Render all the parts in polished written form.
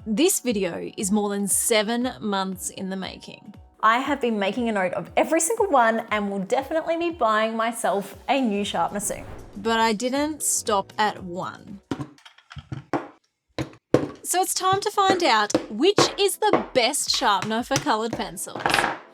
This video is more than 7 months in the making. I have been making a note of every single one and will definitely be buying myself a new sharpener soon. But I didn't stop at one. So it's time to find out which is the best sharpener for colored pencils.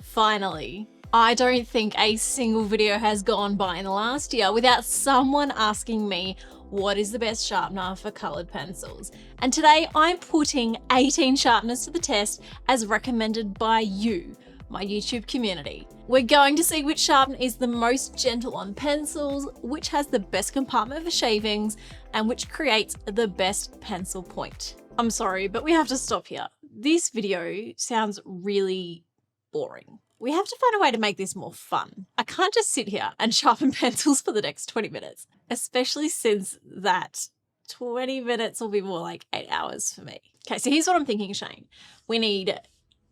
Finally. I don't think a single video has gone by in the last year without someone asking me what is the best sharpener for colored pencils. And today I'm putting 18 sharpeners to the test as recommended by you, my YouTube community. We're going to see which sharpener is the most gentle on pencils, which has the best compartment for shavings, and which creates the best pencil point. I'm sorry, but we have to stop here. This video sounds really boring. We have to find a way to make this more fun. I can't just sit here and sharpen pencils for the next 20 minutes, especially since that 20 minutes will be more like 8 hours for me. Okay, so here's what I'm thinking, Shane. We need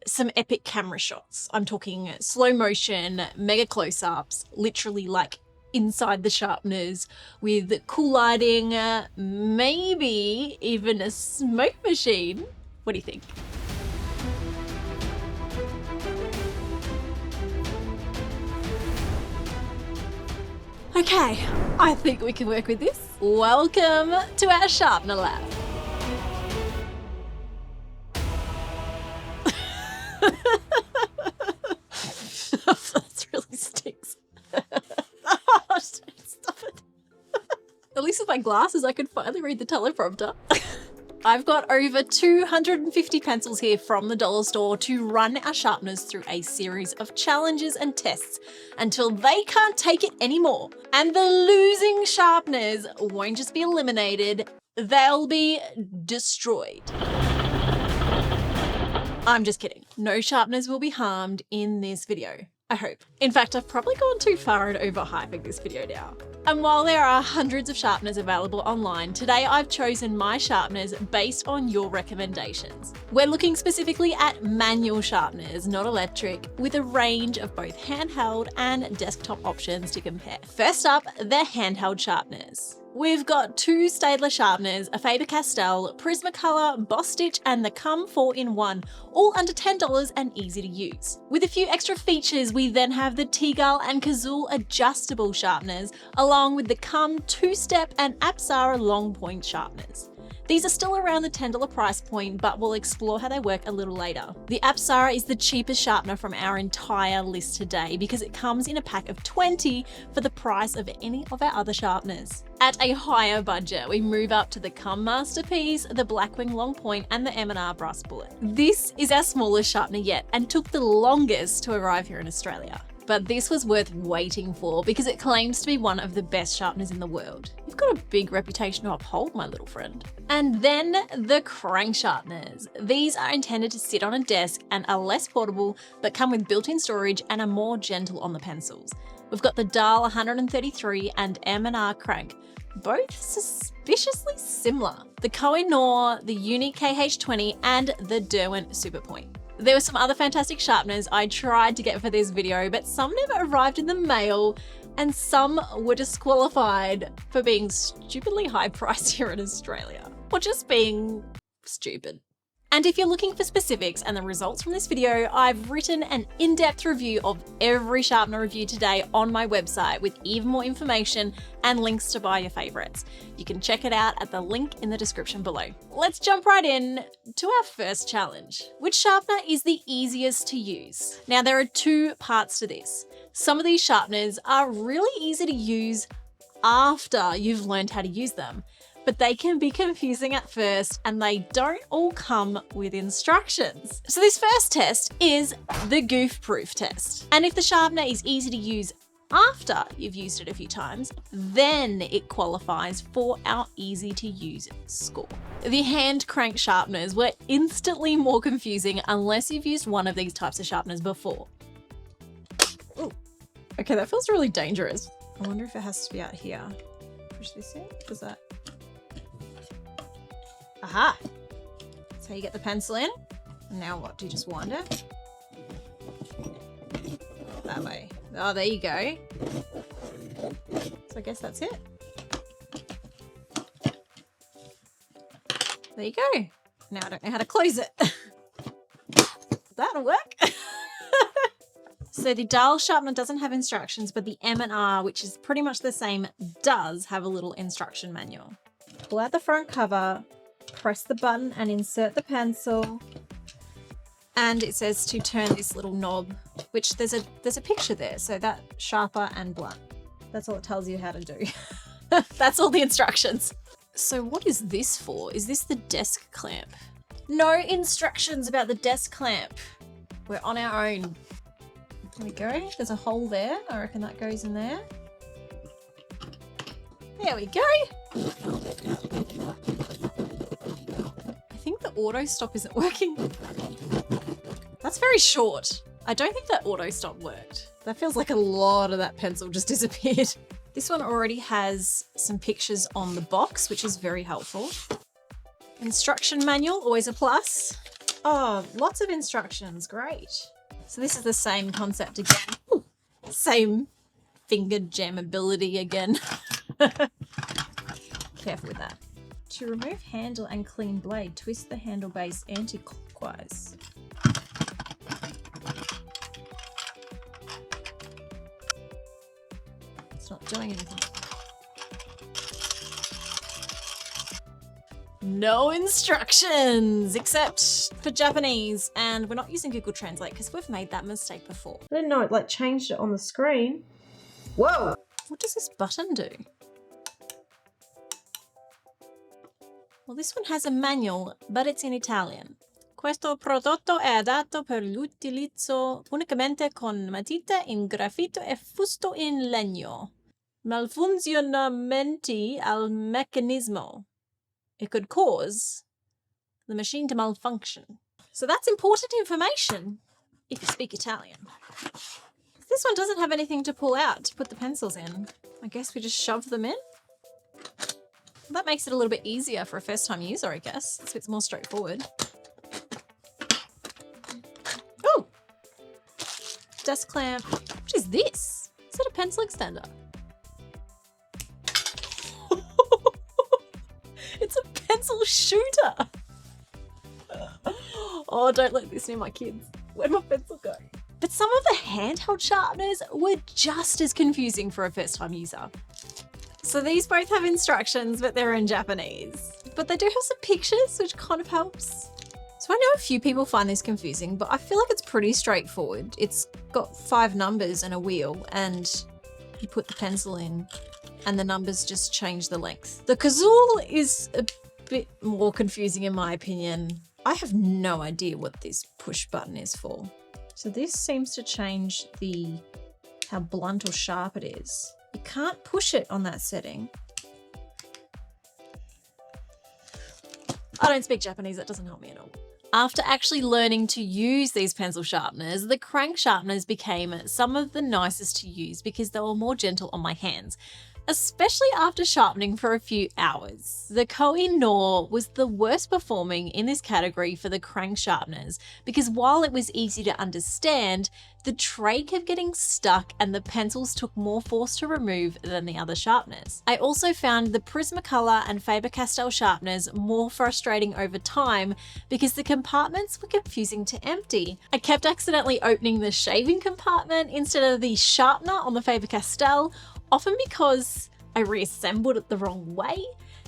some epic camera shots. I'm talking slow motion, mega close-ups, literally like inside the sharpeners with cool lighting, maybe even a smoke machine. What do you think? Okay, I think we can work with this. Welcome to our sharpener lab. That really stinks. Oh, stop it. At least with my glasses, I could finally read the teleprompter. I've got over 250 pencils here from the dollar store to run our sharpeners through a series of challenges and tests until they can't take it anymore. And the losing sharpeners won't just be eliminated, they'll be destroyed. I'm just kidding. No sharpeners will be harmed in this video. I hope. In fact, I've probably gone too far in overhyping this video now. And while there are hundreds of sharpeners available online, today I've chosen my sharpeners based on your recommendations. We're looking specifically at manual sharpeners, not electric, with a range of both handheld and desktop options to compare. First up, the handheld sharpeners. We've got 2 Staedtler sharpeners, a faber-castell, Prismacolor, Boss Stitch, and the Come 4-in-1, all under $10 and easy to use. With a few extra features, we then have the Teagull and Cazul adjustable sharpeners, along with the Come 2-step and Apsara long point sharpeners. These are still around the $10 price point, but we'll explore how they work a little later. The Apsara is the cheapest sharpener from our entire list today because it comes in a pack of 20 for the price of any of our other sharpeners. At a higher budget, we move up to the Come Masterpiece, the Blackwing Long Point, and the M&R Brass Bullet. This is our smallest sharpener yet and took the longest to arrive here in Australia. But this was worth waiting for because it claims to be one of the best sharpeners in the world. You've got a big reputation to uphold, my little friend. And then the crank sharpeners. These are intended to sit on a desk and are less portable, but come with built-in storage and are more gentle on the pencils. We've got the Dahl 133 and M&R crank, both suspiciously similar. The Koh-i-Noor, the Unique KH20, and the Derwent Superpoint. There were some other fantastic sharpeners I tried to get for this video, but some never arrived in the mail and some were disqualified for being stupidly high priced here in Australia, or just being stupid. And if you're looking for specifics and the results from this video, I've written an in-depth review of every sharpener review today on my website with even more information and links to buy your favorites. You can check it out at the link in the description below. Let's jump right in to our first challenge. Which sharpener is the easiest to use? Now there are 2 parts to this. Some of these sharpeners are really easy to use after you've learned how to use them, but they can be confusing at first and they don't all come with instructions. So this first test is the goof proof test. And if the sharpener is easy to use after you've used it a few times, then it qualifies for our easy to use score. The hand crank sharpeners were instantly more confusing unless you've used one of these types of sharpeners before. Ooh. Okay, that feels really dangerous. I wonder if it has to be out here. Push this in, does that? Aha! That's how you get the pencil in. And now what, do you just wind it? That way. Oh, there you go. So I guess that's it. There you go. Now I don't know how to close it. That'll work. So the dial sharpener doesn't have instructions, but the M&R, which is pretty much the same, does have a little instruction manual. Pull out the front cover, press the button and insert the pencil. And it says to turn this little knob, which there's a picture there, so that sharper and blunt. That's all it tells you how to do. That's all the instructions. So what is this for? Is this the desk clamp? No instructions about the desk clamp. We're on our own. There we go. There's a hole there. I reckon that goes in there. There we go. I think the auto stop isn't working. That's very short. I don't think that auto stop worked. That feels like a lot of that pencil just disappeared. This one already has some pictures on the box, which is very helpful. Instruction manual, always a plus. Oh, lots of instructions, great. So this is the same concept again. Ooh, same finger jammability again. Careful with that. To remove handle and clean blade, twist the handle base anti-clockwise. It's not doing anything. No instructions except for Japanese, and we're not using Google Translate because we've made that mistake before. I didn't know it like changed it on the screen. Whoa! What does this button do? Well, this one has a manual, but it's in Italian. Questo prodotto è adatto per l'utilizzo unicamente con matita in graffito e fusto in legno. Malfunzionamenti al meccanismo. It could cause the machine to malfunction. So that's important information if you speak Italian. This one doesn't have anything to pull out to put the pencils in. I guess we just shove them in. That makes it a little bit easier for a first-time user, I guess. It's a bit more straightforward. Oh! Desk clamp. What is this? Is that a pencil extender? It's a pencil shooter. Oh, don't let this near my kids. Where'd my pencil go? But some of the handheld sharpeners were just as confusing for a first-time user. So these both have instructions, but they're in Japanese. But they do have some pictures, which kind of helps. So I know a few people find this confusing, but I feel like it's pretty straightforward. It's got 5 numbers and a wheel, and you put the pencil in, and the numbers just change the length. The Kazul is a bit more confusing in my opinion. I have no idea what this push button is for. So this seems to change how blunt or sharp it is. You can't push it on that setting. I don't speak Japanese, that doesn't help me at all. After actually learning to use these pencil sharpeners, the crank sharpeners became some of the nicest to use because they were more gentle on my hands, especially after sharpening for a few hours. The Koh-i-Noor was the worst performing in this category for the crank sharpeners because while it was easy to understand, the tray kept getting stuck and the pencils took more force to remove than the other sharpeners. I also found the Prismacolor and faber-castell sharpeners more frustrating over time because the compartments were confusing to empty. I kept accidentally opening the shaving compartment instead of the sharpener on the faber-castell, often because I reassembled it the wrong way,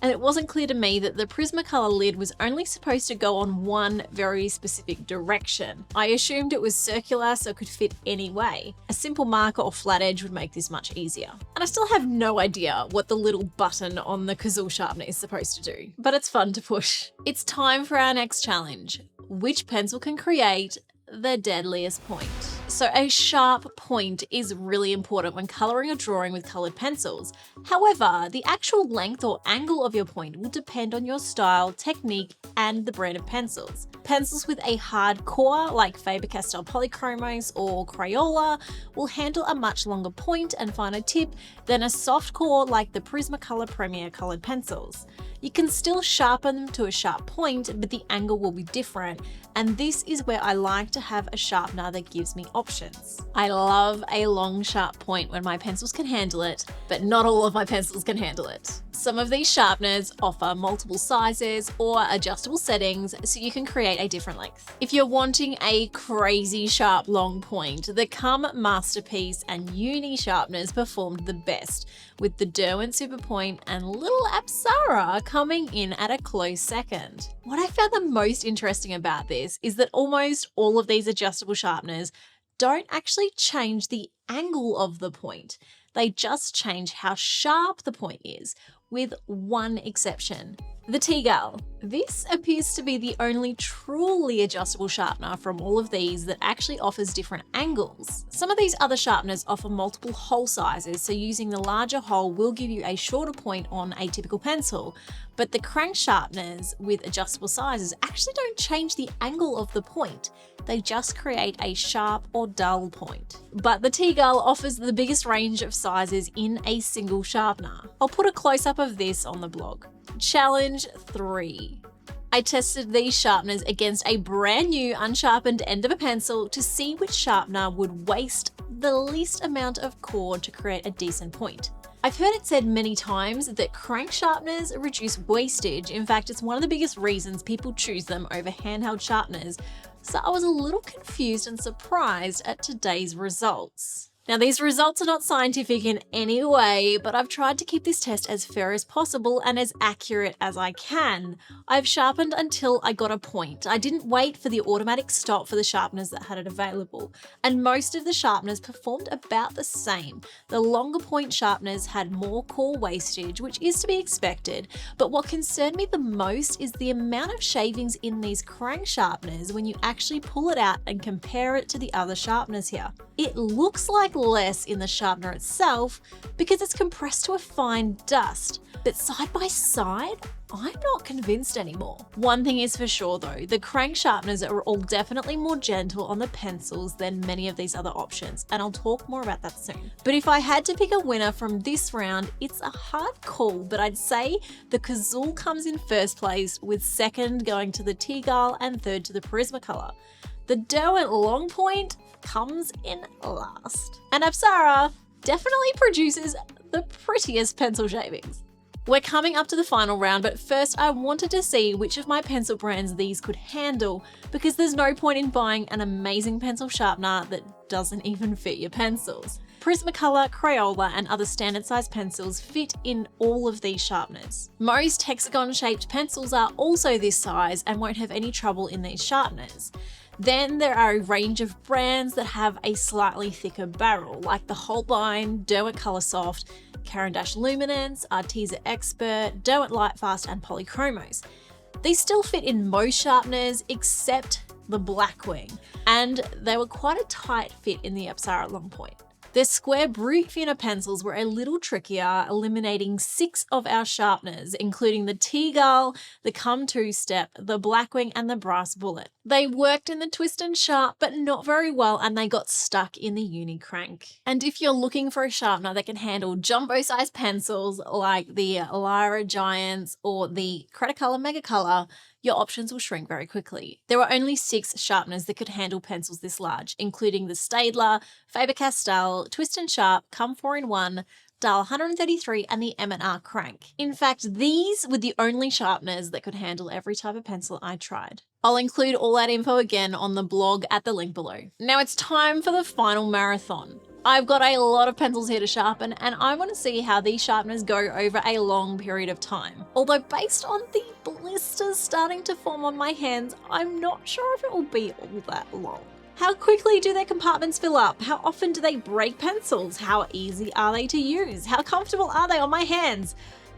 and it wasn't clear to me that the Prismacolor lid was only supposed to go on one very specific direction. I assumed it was circular so it could fit any way. A simple marker or flat edge would make this much easier. And I still have no idea what the little button on the Kazul sharpener is supposed to do, but it's fun to push. It's time for our next challenge. Which pencil can create the deadliest point? So a sharp point is really important when coloring or drawing with colored pencils. However, the actual length or angle of your point will depend on your style, technique, and the brand of pencils. Pencils with a hard core like Faber-Castell Polychromos or Crayola will handle a much longer point and finer tip than a soft core like the Prismacolor Premier colored pencils. You can still sharpen them to a sharp point, but the angle will be different, and this is where I like to have a sharpener that gives me options. I love a long sharp point when my pencils can handle it, but not all of my pencils can handle it. Some of these sharpeners offer multiple sizes or adjustable settings so you can create a different length. If you're wanting a crazy sharp long point, the Come Masterpiece and Uni sharpeners performed the best, with the Derwent Superpoint and little Apsara coming in at a close second. What I found the most interesting about this is that almost all of these adjustable sharpeners don't actually change the angle of the point. They just change how sharp the point is, with one exception. The T-Gal. This appears to be the only truly adjustable sharpener from all of these that actually offers different angles. Some of these other sharpeners offer multiple hole sizes, so using the larger hole will give you a shorter point on a typical pencil, but the crank sharpeners with adjustable sizes actually don't change the angle of the point. They just create a sharp or dull point. But the T-Gal offers the biggest range of sizes in a single sharpener. I'll put a close-up of this on the blog. Challenge 3. I tested these sharpeners against a brand new unsharpened end of a pencil to see which sharpener would waste the least amount of cord to create a decent point. I've heard it said many times that crank sharpeners reduce wastage. In fact, it's one of the biggest reasons people choose them over handheld sharpeners. So I was a little confused and surprised at today's results. Now, these results are not scientific in any way, but I've tried to keep this test as fair as possible and as accurate as I can. I've sharpened until I got a point. I didn't wait for the automatic stop for the sharpeners that had it available, and most of the sharpeners performed about the same. The longer point sharpeners had more core wastage, which is to be expected, but what concerned me the most is the amount of shavings in these crank sharpeners when you actually pull it out and compare it to the other sharpeners here. It looks like less in the sharpener itself because it's compressed to a fine dust, but side by side, I'm not convinced anymore. One thing is for sure though, the crank sharpeners are all definitely more gentle on the pencils than many of these other options, and I'll talk more about that soon. But if I had to pick a winner from this round, it's a hard call, but I'd say the Cazul comes in first place, with second going to the T-Gal and third to the Prismacolor. The Derwent Long Point comes in last. And Apsara definitely produces the prettiest pencil shavings. We're coming up to the final round, but first I wanted to see which of my pencil brands these could handle, because there's no point in buying an amazing pencil sharpener that doesn't even fit your pencils. Prismacolor, Crayola, and other standard size pencils fit in all of these sharpeners. Most hexagon-shaped pencils are also this size and won't have any trouble in these sharpeners. Then there are a range of brands that have a slightly thicker barrel, like the Holbein, Derwent Coloursoft, Caran d'Ache Luminance, Arteza Expert, Derwent Lightfast, and Polychromos. These still fit in most sharpeners except the Blackwing, and they were quite a tight fit in the Apsara Long Point. The square brute thinner pencils were a little trickier, eliminating 6 of our sharpeners, including the T-Gal, the Come Two-Step, the Blackwing, and the Brass Bullet. They worked in the Twist and Sharp, but not very well, and they got stuck in the Uni Crank. And if you're looking for a sharpener that can handle jumbo-sized pencils like the Lyra Giants or the Cretacolor Megacolor, your options will shrink very quickly. There were only 6 sharpeners that could handle pencils this large, including the Staedtler, Faber-Castell, Twist and Sharp, Come 4-in-1, Dial 133, and the M&R Crank. In fact, these were the only sharpeners that could handle every type of pencil I tried. I'll include all that info again on the blog at the link below. Now it's time for the final marathon. I've got a lot of pencils here to sharpen, and I want to see how these sharpeners go over a long period of time. Although based on the blisters starting to form on my hands, I'm not sure if it will be all that long. How quickly do their compartments fill up? How often do they break pencils? How easy are they to use? How comfortable are they on my hands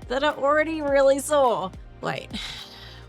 that are already really sore? Wait,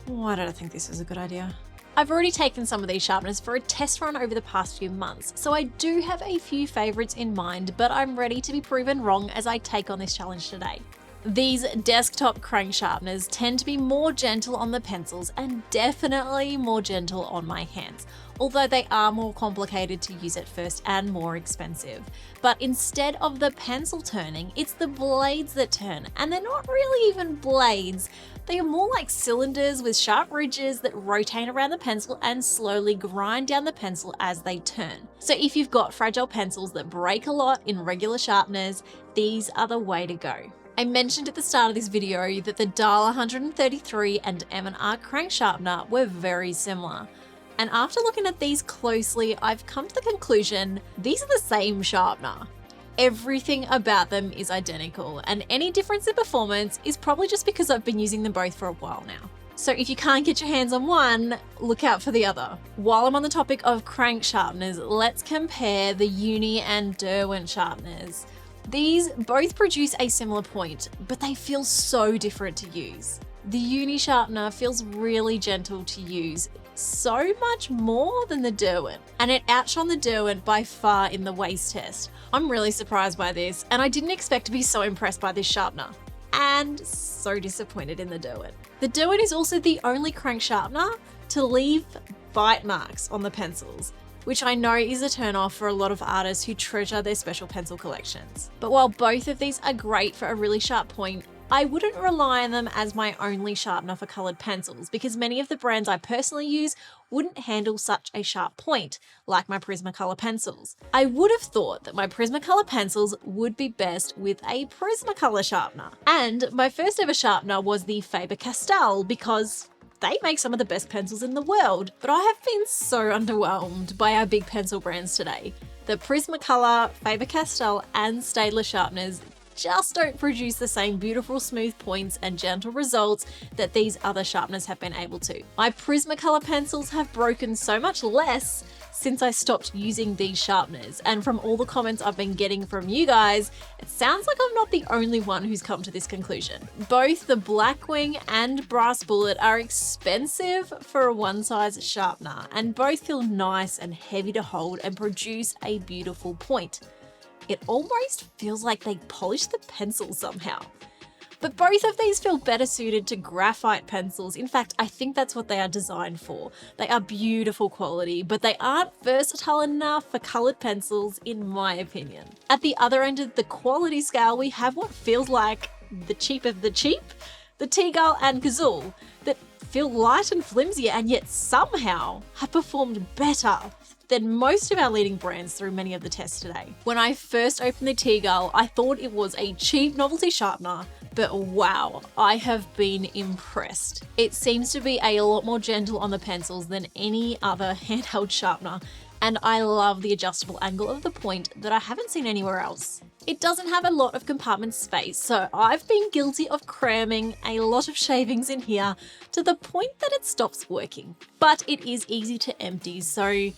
why did I think this was a good idea? I've already taken some of these sharpeners for a test run over the past few months, so I do have a few favorites in mind, but I'm ready to be proven wrong as I take on this challenge today. These desktop crank sharpeners tend to be more gentle on the pencils and definitely more gentle on my hands, although they are more complicated to use at first and more expensive. But instead of the pencil turning, it's the blades that turn, and they're not really even blades. They are more like cylinders with sharp ridges that rotate around the pencil and slowly grind down the pencil as they turn. So if you've got fragile pencils that break a lot in regular sharpeners, these are the way to go. I mentioned at the start of this video that the Dial 133 and M&R crank sharpener were very similar. And after looking at these closely, I've come to the conclusion these are the same sharpener. Everything about them is identical, and any difference in performance is probably just because I've been using them both for a while now. So if you can't get your hands on one, look out for the other. While I'm on the topic of crank sharpeners, let's compare the Uni and Derwent sharpeners. These both produce a similar point, but they feel so different to use. The Uni sharpener feels really gentle to use, so much more than the Derwent, and it outshone the Derwent by far in the waist test. I'm really surprised by this, and I didn't expect to be so impressed by this sharpener, and so disappointed in the Derwent. The Derwent is also the only crank sharpener to leave bite marks on the pencils, which I know is a turn-off for a lot of artists who treasure their special pencil collections. But while both of these are great for a really sharp point, I wouldn't rely on them as my only sharpener for coloured pencils, because many of the brands I personally use wouldn't handle such a sharp point, like my Prismacolor pencils. I would have thought that my Prismacolor pencils would be best with a Prismacolor sharpener. And my first ever sharpener was the Faber-Castell, because they make some of the best pencils in the world. But I have been so underwhelmed by our big pencil brands today. The Prismacolor, Faber-Castell and Staedtler sharpeners just don't produce the same beautiful smooth points and gentle results that these other sharpeners have been able to. My Prismacolor pencils have broken so much less since I stopped using these sharpeners, and from all the comments I've been getting from you guys, it sounds like I'm not the only one who's come to this conclusion. Both the Blackwing and Brass Bullet are expensive for a one-size sharpener, and both feel nice and heavy to hold and produce a beautiful point. It almost feels like they polished the pencil somehow. But both of these feel better suited to graphite pencils. In fact, I think that's what they are designed for. They are beautiful quality, but they aren't versatile enough for coloured pencils, in my opinion. At the other end of the quality scale, we have what feels like the cheap of the cheap, the Teagull and Cazul, that feel light and flimsy and yet somehow have performed better than most of our leading brands through many of the tests today. When I first opened the Teagull, I thought it was a cheap novelty sharpener, but wow, I have been impressed. It seems to be a lot more gentle on the pencils than any other handheld sharpener, and I love the adjustable angle of the point that I haven't seen anywhere else. It doesn't have a lot of compartment space, so I've been guilty of cramming a lot of shavings in here to the point that it stops working. But it is easy to empty, so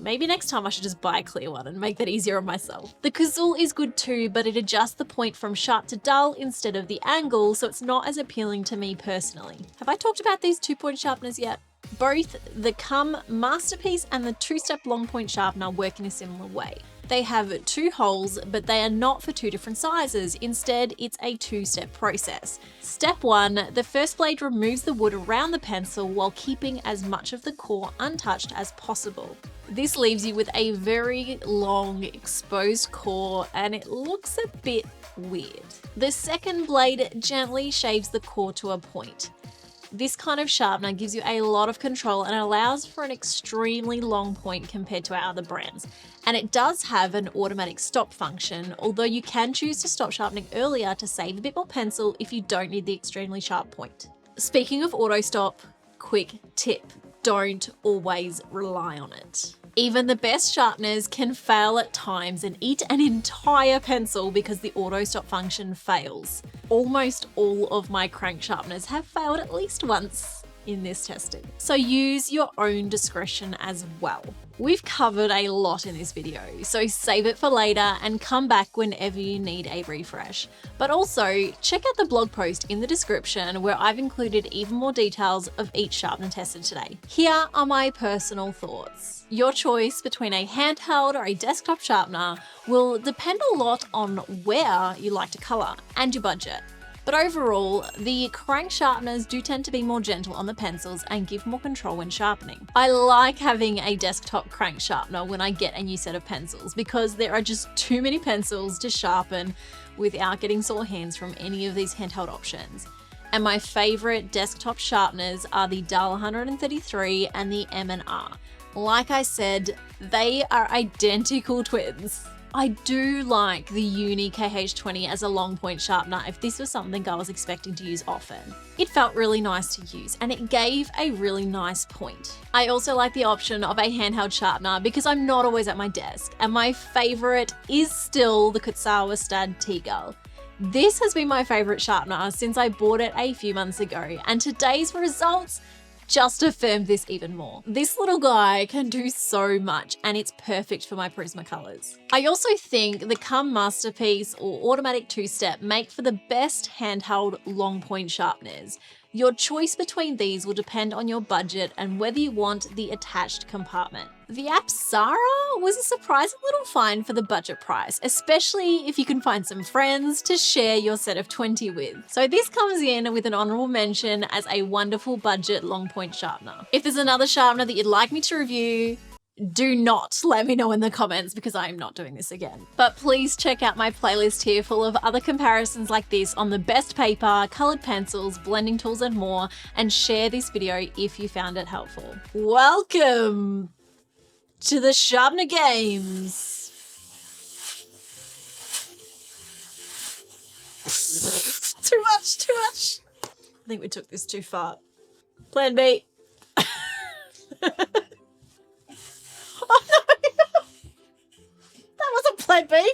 maybe next time I should just buy a clear one and make that easier on myself. The Cazul is good too, but it adjusts the point from sharp to dull instead of the angle, so it's not as appealing to me personally. Have I talked about these 2-point sharpeners yet? Both the Cum Masterpiece and the 2-step long point sharpener work in a similar way. They have 2 holes, but they are not for 2 different sizes. Instead, it's a 2-step process. Step 1, the first blade removes the wood around the pencil while keeping as much of the core untouched as possible. This leaves you with a very long exposed core, and it looks a bit weird. The second blade gently shaves the core to a point. This kind of sharpener gives you a lot of control and allows for an extremely long point compared to our other brands. And it does have an automatic stop function, although you can choose to stop sharpening earlier to save a bit more pencil if you don't need the extremely sharp point. Speaking of auto stop, quick tip, don't always rely on it. Even the best sharpeners can fail at times and eat an entire pencil because the auto stop function fails. Almost all of my crank sharpeners have failed at least once in this testing, so use your own discretion as well. We've covered a lot in this video, so save it for later and come back whenever you need a refresh. But also, check out the blog post in the description where I've included even more details of each sharpener tested today. Here are my personal thoughts. Your choice between a handheld or a desktop sharpener will depend a lot on where you like to colour and your budget. But overall, the crank sharpeners do tend to be more gentle on the pencils and give more control when sharpening. I like having a desktop crank sharpener when I get a new set of pencils because there are just too many pencils to sharpen without getting sore hands from any of these handheld options. And my favorite desktop sharpeners are the Dull 133 and the M&R. Like I said, they are identical twins. I do like the Uni KH20 as a long point sharpener if this was something I was expecting to use often. It felt really nice to use and it gave a really nice point. I also like the option of a handheld sharpener because I'm not always at my desk, and my favorite is still the Kurzauer Stad T-Gull. This has been my favorite sharpener since I bought it a few months ago, and today's results just affirmed this even more. This little guy can do so much and it's perfect for my Prismacolors. I also think the Come Masterpiece or Automatic 2-Step make for the best handheld long point sharpeners. Your choice between these will depend on your budget and whether you want the attached compartment. The Apsara was a surprising little find for the budget price, especially if you can find some friends to share your set of 20 with. So this comes in with an honorable mention as a wonderful budget long point sharpener. If there's another sharpener that you'd like me to review, do not let me know in the comments because I am not doing this again. But please check out my playlist here full of other comparisons like this on the best paper, colored pencils, blending tools and more, and share this video if you found it helpful. Welcome to the Sharpener Games. Too much, too much. I think we took this too far. Plan B. Oh no! That wasn't plan B.